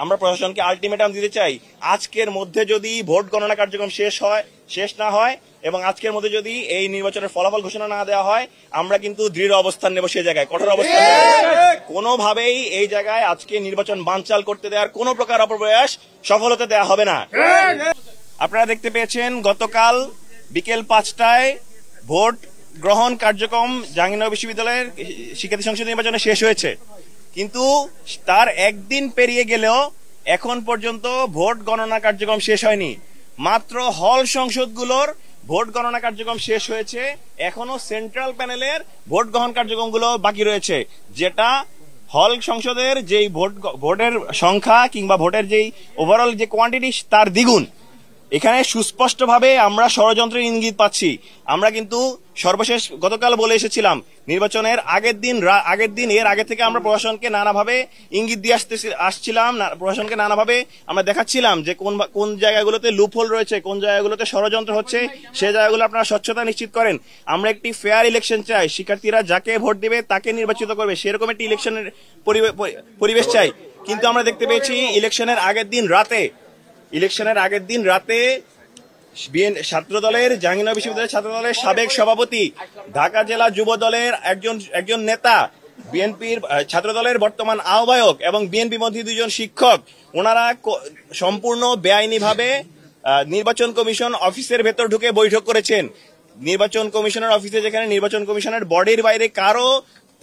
আমরা প্রশাসনকে আলটিমেটাম দিতে চাই, আজকের মধ্যে যদি ভোট গণনা কার্যক্রম শেষ না হয় এবং আজকের মধ্যে যদি এই নির্বাচনের ফলাফল ঘোষণা না দেওয়া হয়, আমরা কিন্তু দৃঢ় অবস্থান নেব, সেই জায়গায় কঠোর অবস্থান নেব। কোনোভাবেই এই জায়গায় আজকে নির্বাচন বানচাল করতে দেওয়ার কোনো প্রকার অপপ্রয়াস সফল হতে দেওয়া হবে না। আপনারা দেখতে পেয়েছেন গতকাল বিকেল 5টায় ভোট গ্রহণ কার্যক্রম জাহাঙ্গীরনগর বিশ্ববিদ্যালয়ের শিক্ষার্থী সংসদ নির্বাচনে শেষ হয়েছে, কিন্তু তার একদিন পেরিয়ে গেলেও এখন পর্যন্ত ভোট গণনা কার্যক্রম শেষ হয়নি। মাত্র হল সংসদগুলোর ভোট গণনা কার্যক্রম শেষ হয়েছে, এখনো সেন্ট্রাল প্যানেলের ভোট গ্রহণ কার্যক্রমগুলো বাকি রয়েছে, যেটা হল সংসদের যেই ভোটের সংখ্যা কিংবা ভোটের যেই ওভারঅল যে কোয়ান্টিটি তার দ্বিগুণ। এখানে সুস্পষ্টভাবে আমরা ষড়যন্ত্রের ইঙ্গিত পাচ্ছি। আমরা কিন্তু সর্বশেষ গতকাল বলে এসেছিলাম, নির্বাচনের আগের দিন এর আগে থেকে আমরা প্রশাসনকে নানাভাবে ইঙ্গিত দিয়ে আসছিলাম, প্রশাসনকে নানাভাবে আমরা দেখাচ্ছিলাম যে কোন জায়গাগুলোতে লুপহোল রয়েছে, কোন জায়গাগুলোতে ষড়যন্ত্র হচ্ছে, সেই জায়গাগুলো আপনারা স্বচ্ছতা নিশ্চিত করেন। আমরা একটি ফেয়ার ইলেকশন চাই, শিক্ষার্থীরা যাকে ভোট দেবে তাকে নির্বাচিত করবে, সেরকম একটি ইলেকশনের পরিবেশ চাই। কিন্তু আমরা দেখতে পেয়েছি ইলেকশনের আগের দিন রাতে ছাত্রদলের জাহাঙ্গীরনগর বিশ্ববিদ্যালয়ের ছাত্রদলের সাবেক সভাপতি, ঢাকা জেলা যুব দলের একজন নেতা, বিএনপির ছাত্রদলের বর্তমান আহ্বায়ক এবং বিএনপি মন্ত্রী 2জন শিক্ষক, ওনারা সম্পূর্ণ বেআইনিভাবে নির্বাচন কমিশন অফিসের ভেতর ঢুকে বৈঠক করেছেন। নির্বাচন কমিশনের অফিসে, যেখানে নির্বাচন কমিশনের বডির বাইরে কারো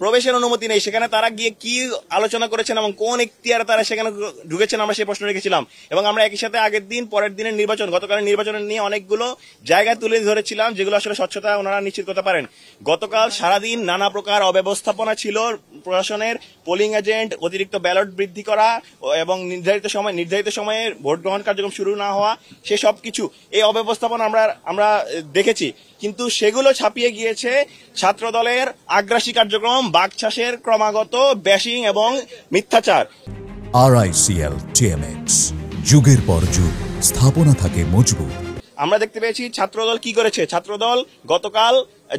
প্রবেশের অনুমতি নেই, সেখানে তারা গিয়ে কি আলোচনা করেছেন এবং কোন এখতিয়ারে তারা সেখানে ঢুকেছেন, আমরা সেই প্রশ্ন রেখেছিলাম। এবং আমরা একই সাথে আগের দিন পরের দিনের নির্বাচন, গতকালের নির্বাচনের নিয়ে অনেকগুলো জায়গায় তুলে ধরেছিলাম, যেগুলো আসলে স্বচ্ছতা ওনারা নিশ্চিত করতে পারেন। গতকাল সারাদিন নানা প্রকার অব্যবস্থাপনা ছিল, প্রশাসনের পোলিং এজেন্ট, অতিরিক্ত ব্যালট বৃদ্ধি করা এবং নির্ধারিত সময়ে ভোট গ্রহণ কার্যক্রম শুরু না হওয়া, সে সবকিছু এই অব্যবস্থাপনা আমরা দেখেছি। কিন্তু সেগুলো ছাপিয়ে গিয়েছে ছাত্রদলের আগ্রাসী কার্যক্রম, বাকছাসের ক্রমাগত ব্যাশিং এবং মিথ্যাচার। RICL TMX, যুগের পর যুগ স্থাপনা থাকে মজবুত। আমরা দেখতে পেয়েছি ছাত্রদল কি করেছে। ছাত্রদল গতকাল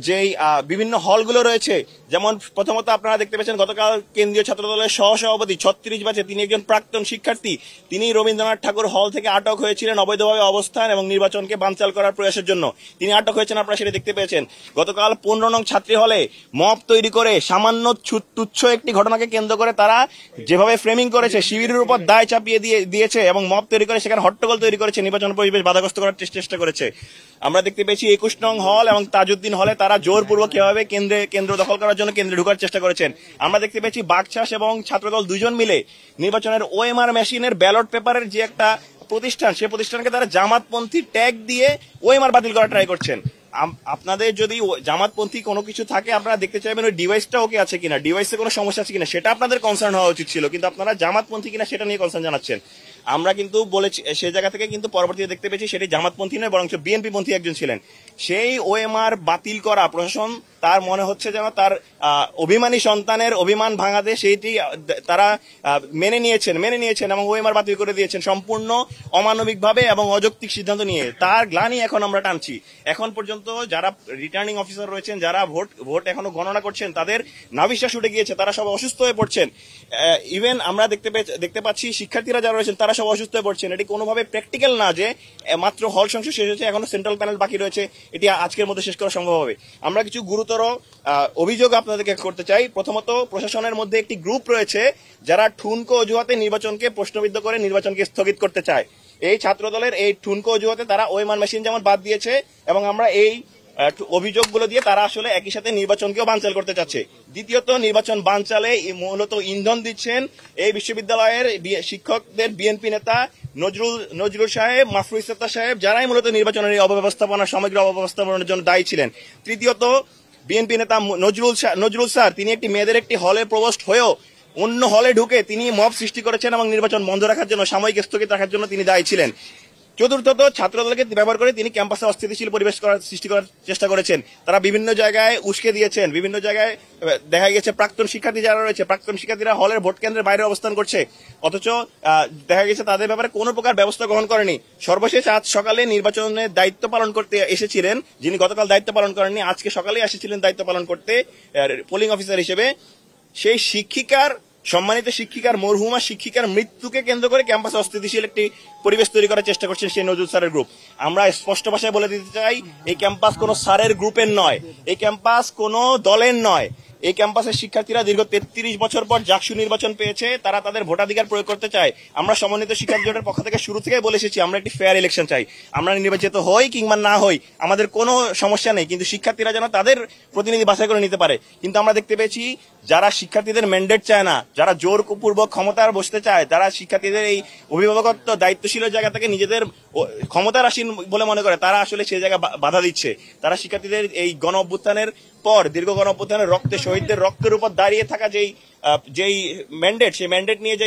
যেই বিভিন্ন হলগুলো রয়েছে, যেমন প্রথমত আপনারা দেখতে পেয়েছেন গতকাল কেন্দ্রীয় ছাত্রদলের সহসভাপতি 36 ব্যাচে, তিনি একজন প্রাক্তন শিক্ষার্থী, তিনি রবীন্দ্রনাথ ঠাকুর হল থেকে আটক হয়েছিলেন অবৈধভাবে অবস্থান এবং নির্বাচনকে বানচাল করার প্রয়াসের জন্য। তিনি আটক হয়েছেন, আপনারা সেটা দেখতে পেয়েছেন। গতকাল 15 নং ছাত্রী হলে মব তৈরি করে সামান্য তুচ্ছ একটি ঘটনাকে কেন্দ্র করে তারা যেভাবে ফ্রেমিং করেছে, শিবিরের উপর দায় চাপিয়ে দিয়েছে এবং মব তৈরি করে সেখানে হট্টগোল তৈরি করেছে, নির্বাচন পরিবেশ বাধাগ্রস্ত করার চেষ্টা করেছে। আমরা দেখতে পেয়েছি 21 নং হল এবং তাজউদ্দিন হলে তারা জোরপূর্বক কিভাবে কেন্দ্র দখল করার জন্য কেন্দ্রে ঢোকার চেষ্টা করেছেন। আমরা দেখতে পেয়েছি বাকছাস এবং ছাত্রদল 2জন মিলে নির্বাচনের OMR মেশিনের ব্যালট পেপারের যে একটা প্রতিষ্ঠান, সেই প্রতিষ্ঠানকে তারা জামাতপন্থী ট্যাগ দিয়ে OMR বাতিল করার ট্রাই করছেন। আপনাদের যদি জামাতপন্থী কোনো কিছু থাকে, আপনারা দেখতে চাইবেন ওই ডিভাইসটা ওকে আছে কিনা, ডিভাইসে কোনো সমস্যা আছে কিনা, সেটা আপনাদের কনসার্ন হওয়া উচিত ছিল, কিন্তু আপনারা জামাতপন্থী কিনা সেটা নিয়ে কনসার্ন জানাচ্ছেন। আমরা কিন্তু বলেছি, সেই জায়গা থেকে কিন্তু পরবর্তীতে দেখতে পেয়েছি সেটি জামাতপন্থী নয়, বরং বিএনপি পন্থী একজন ছিলেন। সেই OMR বাতিল করা প্রশাসন, তার মনে হচ্ছে যেন তার অভিমানী সন্তানের অভিমান ভাঙাতে সেইটি তারা মেনে নিয়েছেন এবং OMR বাতিল করে দিয়েছেন সম্পূর্ণ অমানবিকভাবে এবং অযৌক্তিক সিদ্ধান্ত নিয়ে। তার গ্লানি এখন আমরা টানছি। এখন পর্যন্ত যারা রিটার্নিং অফিসার রয়েছেন, যারা ভোট এখনো গণনা করছেন, তাদের নাভিশ্বাস উঠে গিয়েছে, তারা সব অসুস্থ হয়ে পড়ছেন। ইভেন আমরা দেখতে পাচ্ছি শিক্ষার্থীরা যারা রয়েছেন তারা সব অসুস্থ হয়ে পড়ছেন। এটি কোনোভাবে প্র্যাকটিক্যাল না যে মাত্র হল সংসদ শেষ হয়েছে, এখনো সেন্ট্রাল প্যানেল বাকি রয়েছে, এটি আজকের মধ্যে শেষ করা সম্ভব হবে। আমরা কিছু গুরুতর অভিযোগ আপনাদেরকে করতে চাই। প্রথমত, প্রশাসনের মধ্যে একটি গ্রুপ রয়েছে যারা ঠুনকো অজুহাতে নির্বাচনকে প্রশ্নবিদ্ধ করে নির্বাচনকে স্থগিত করতে চায়। এই ছাত্রদলের এই ঠুনকো অজুহাতে তারা OMR মেশিন যেমন বাদ দিয়েছে এবং আমরা এই অভিযোগগুলো দিয়ে তারা আসলে একই সাথে নির্বাচনকেও বানচাল করতে চাচ্ছে। দ্বিতীয়ত, নির্বাচন বানচালে মূলত ইন্ধন দিচ্ছেন এই বিশ্ববিদ্যালয়ের শিক্ষকদের বিএনপি নেতা নজরুল সাহেব, মাফরুজ সত্তার সাহেব, যারাই মূলত নির্বাচনের এই অব্যবস্থাপনা, সমগ্র অব্যবস্থাপনার জন্য দায়ী ছিলেন। তৃতীয়ত, বিএনপি নেতা নজরুল স্যার, তিনি একটি মেয়েদের একটি হলে প্রবোস্ট হয়েও অন্য হলে ঢুকে তিনি মব সৃষ্টি করেছেন এবং নির্বাচন বন্ধ রাখার জন্য, সাময়িক স্থগিত রাখার জন্য তিনি দায়ী ছিলেন। চতুর্থত, ছাত্রদলকে ব্যবহার করে তিনি ক্যাম্পাসে অস্থিতিশীল পরিবেশ সৃষ্টি করার চেষ্টা করেছেন। তারা বিভিন্ন জায়গায় উস্কে দিয়েছেন, বিভিন্ন জায়গায় দেখা গেছে প্রাক্তন শিক্ষার্থী যারা রয়েছে, প্রাক্তন শিক্ষার্থীরা হলের ভোট কেন্দ্রের বাইরে অবস্থান করছে, অথচ দেখা গেছে তাদের ব্যাপারে কোনো প্রকার ব্যবস্থা গ্রহণ করেনি। সর্বশেষ আজ সকালে নির্বাচনের দায়িত্ব পালন করতে এসেছিলেন, যিনি গতকাল দায়িত্ব পালন করেননি, আজকে সকালে এসেছিলেন দায়িত্ব পালন করতে পোলিং অফিসার হিসেবে, সেই শিক্ষিকার সম্মানিত শিক্ষিকার মরহুমা শিক্ষিকার মৃত্যুকে কেন্দ্র করে ক্যাম্পাসে অস্থিতিশীল একটি পরিবেশ তৈরি করার চেষ্টা করছেন সেই নজরুল স্যারের গ্রুপ। আমরা স্পষ্ট ভাষায় বলে দিতে চাই, এই ক্যাম্পাস কোনো স্যারের গ্রুপের নয়, এই ক্যাম্পাস কোনো দলের নয়। এই ক্যাম্পাসের শিক্ষার্থীরা দীর্ঘ 33 বছর পর জাকসু নির্বাচন পেয়েছে, তারা তাদের ভোটাধিকার প্রয়োগ করতে চায়। আমরা সমন্বিত শিক্ষার্থী জোটের পক্ষ থেকে শুরু থেকে বলে এসেছি, আমরা একটি ফেয়ার ইলেকশন চাই। আমরা নির্বাচিত হই কিংবা না হই আমাদের কোনো সমস্যা নেই, কিন্তু শিক্ষার্থীরা যেন তাদের প্রতিনিধি বাছাই করে নিতে পারে। কিন্তু আমরা দেখতে পেয়েছি যারা শিক্ষার্থীদের ম্যান্ডেট চায় না, যারা জোরপূর্বক ক্ষমতার বসতে চায়, যারা শিক্ষার্থীদের এই অভিভাবকত্ব দায়িত্বশীল জায়গা থেকে নিজেদের ক্ষমতার আসীন বলে মনে করে, তারা আসলে সেই জায়গায় বাধা দিচ্ছে। তারা শিক্ষার্থীদের এই গণ অভ্যুত্থানের পর, দীর্ঘ গণ অভ্যুত্থানের রক্তে, শহীদদের রক্তের উপর দাঁড়িয়ে থাকা যেই ম্যান্ডেট, সেই ম্যান্ডেট নিয়ে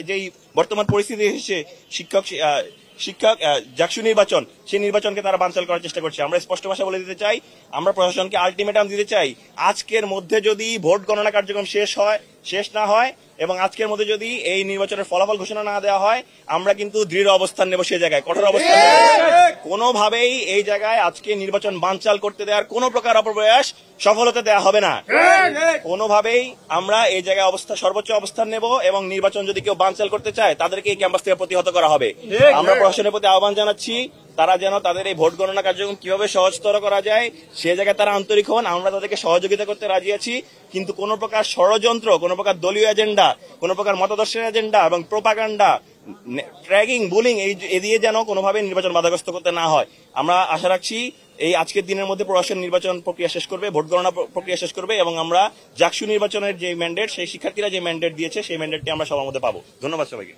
যেই বর্তমান পরিস্থিতি এসেছে, শিক্ষক জাকসু নির্বাচন, সেই নির্বাচনকে তারা বানচাল করার চেষ্টা করছে। আমরা স্পষ্ট ভাষা বলে দিতে চাই, আমরা প্রশাসনকে আলটিমেটাম দিতে চাই, আজকের মধ্যে যদি ভোট গণনা কার্যক্রম শেষ না হয় এবং আজকের মধ্যে যদি এই নির্বাচনের ফলাফল ঘোষণা না দেওয়া হয়, আমরা কিন্তু দৃঢ় অবস্থান নেব, সেই জায়গায় কঠোর অবস্থান নেব। কোনোভাবেই এই জায়গায় আজকে নির্বাচন বানচাল করতে দেওয়ার কোনো প্রকার অপপ্রয়াস সফল হতে দেওয়া হবে না। কোনোভাবেই আমরা এই জায়গায় সর্বোচ্চ অবস্থান নেব এবং নির্বাচন যদি কেউ বানচাল করতে চায় তাদেরকে এই ক্যাম্পাস থেকে প্রতিহত করা হবে। আমরা প্রশাসনের প্রতি আহ্বান জানাচ্ছি, তারা যেন তাদের এই ভোট গণনা কার্যক্রম কিভাবে সহজতর করা যায় সে জায়গায় তারা আন্তরিক হন। আমরা তাদেরকে সহযোগিতা করতে রাজি আছি, কিন্তু কোনো প্রকার ষড়যন্ত্র, কোনো প্রকার দলীয় এজেন্ডা, কোনো প্রকার মতাদর্শের এজেন্ডা এবং প্রোপাগান্ডা, ট্র্যাগিং, বুলিং এই দিয়ে যেন কোনোভাবে নির্বাচন বাধাগ্রস্ত করতে না হয়। আমরা আশা রাখছি এই আজকের দিনের মধ্যে প্রশাসন নির্বাচন প্রক্রিয়া শেষ করবে, ভোট গণনা প্রক্রিয়া শেষ করবে এবং আমরা জাকসু নির্বাচনের যে ম্যান্ডেট, সেই শিক্ষার্থীরা যে ম্যান্ডেট দিয়েছে সেই ম্যান্ডেটটি আমরা সবার মধ্যে পাবো। ধন্যবাদ সবাইকে।